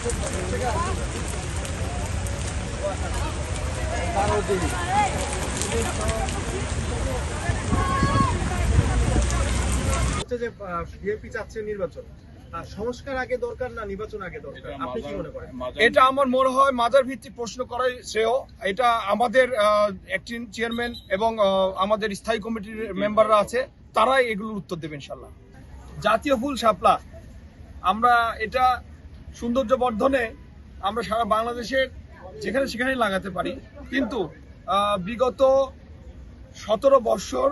যে বিএনপি চাচ্ছে নির্বাচন, সংস্কার আগে দরকার না নির্বাচন আগে দরকার, আপনি কি মনে করেন? এটা আমার মনে হয় মাজার ভিত্তিক প্রশ্ন করাই শ্রেয়। এটা আমাদের অ্যাক্টিং চেয়ারম্যান এবং আমাদের স্থায়ী কমিটির মেম্বাররা আছে, তারাই এগুলোর উত্তর দেবে ইনশাল্লাহ। জাতীয় ফুল শাপলা, আমরা এটা সৌন্দর্য বর্ধনে আমরা সারা বাংলাদেশের যেখানে সেখানেই লাগাতে পারি, কিন্তু বিগত 17 বছর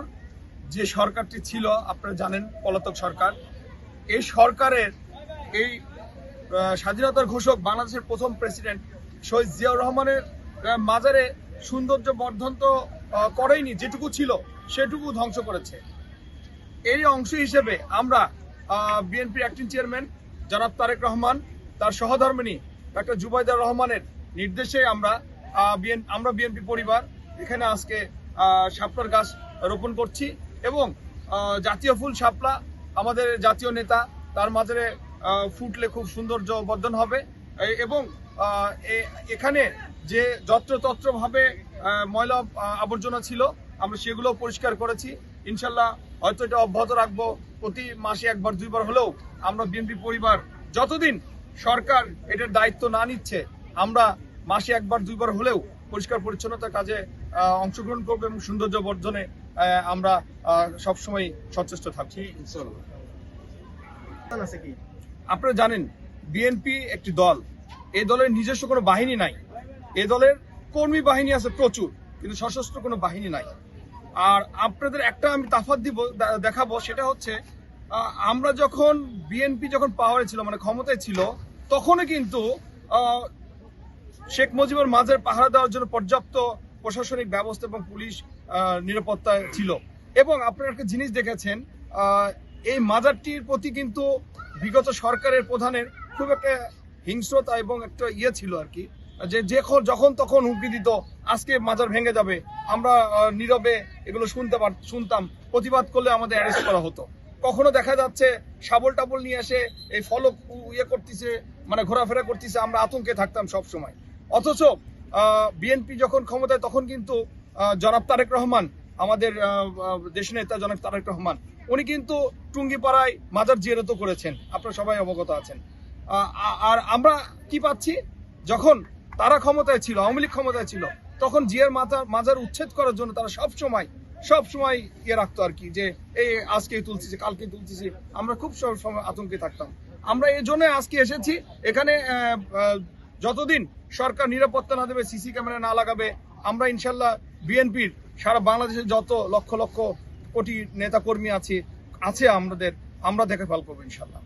যে সরকারটি ছিল আপনারা জানেন, পলাতক সরকার, এই সরকারের এই স্বাধীনতার ঘোষক বাংলাদেশের প্রথম প্রেসিডেন্ট শহীদ জিয়াউর রহমানের মাজারে সৌন্দর্য বর্ধন তো করেইনি, যেটুকু ছিল সেটুকু ধ্বংস করেছে। এই অংশ হিসেবে আমরা বিএনপির অ্যাক্টিং চেয়ারম্যান জনাব তারেক রহমান, তার সহধর্মিণী ডক্টর জুবাইদা রহমানের নির্দেশে আমরা বিএনপি পরিবার এখানে আজকে শাপলার গাছ রোপণ করছি এবং জাতীয় ফুল শাপলা আমাদের জাতীয় নেতা, তার মাঝে ফুটলে খুব সৌন্দর্য বর্ধন হবে এবং এখানে যে যত্রতত্র ভাবে ময়লা আবর্জনা ছিল আমরা সেগুলো পরিষ্কার করেছি। ইনশাল্লাহ হয়তো এটা অব্যাহত রাখবো, প্রতি মাসে একবার দুইবার হলেও আমরা বিএনপি পরিবার যতদিন সরকার এটার দায়িত্ব না নিচ্ছে আমরা মাসে একবার দুইবার হলেও পরিষ্কার পরিচ্ছন্নতার কাজে অংশগ্রহণ করবো এবং সৌন্দর্য বর্ধনে আমরা সবসময় সচেষ্ট থাকছি। আপনারা জানেন বিএনপি একটি দল, এই দলের নিজস্ব কোনো বাহিনী নাই, এই দলের কর্মী বাহিনী আছে প্রচুর, কিন্তু সশস্ত্র কোনো বাহিনী নাই। আর আপনাদের একটা আমি তাফাত দেখাবো, সেটা হচ্ছে আমরা যখন বিএনপি যখন পাওয়ারে ছিল, মানে ক্ষমতায় ছিল, তখনও কিন্তু শেখ মুজিবুর মাজার পাহারা দেওয়ার জন্য পর্যাপ্ত প্রশাসনিক ব্যবস্থা এবং পুলিশ নিরাপত্তা ছিল। এবং আপনারা একটা জিনিস দেখেছেন, এই মাজারটির প্রতি কিন্তু বিগত সরকারের প্রধানের খুব একটা হিংস্রতা এবং একটা ছিল আর কি, যে যখন তখন হুমকি দিত আজকে মাজার ভেঙে যাবে, আমরা নীরবে এগুলো শুনতাম, প্রতিবাদ করলে আমাদের অ্যারেস্ট করা হতো। কখনো দেখা যাচ্ছে শাবল টাবল নিয়ে এসে এই ফলক করতেছে, মানে ঘোরাফেরা করতেছে, আমরা আতঙ্কে থাকতাম সব সময়। অথচ বিএনপি যখন ক্ষমতায় তখন কিন্তু জনাব তারেক রহমান, আমাদের দেশ নেতা জনাব তারেক রহমান, উনি কিন্তু টুঙ্গিপাড়ায় মাজার জিয়ারত করেছেন, আপনারা সবাই অবগত আছেন। আর আমরা কি পাচ্ছি, যখন তারা ক্ষমতায় ছিল, আওয়ামী লীগ ক্ষমতায় ছিল, তখন জিয়ার মাজার উচ্ছেদ করার জন্য তারা সব সময় রাখতো আর কি, যে এই আজকে তুলতেছে কালকে তুলতেছে, আমরা খুব সময় আতঙ্কে থাকতাম। আমরা এই জন্য আজকে এসেছি এখানে, যতদিন সরকার নিরাপত্তা না দেবে, সিসি ক্যামেরা না লাগাবে, আমরা ইনশাল্লাহ বিএনপির সারা বাংলাদেশের যত লক্ষ লক্ষ কোটি নেতা কর্মী আছে আমরা দেখে ফেল করবো ইনশাল্লাহ।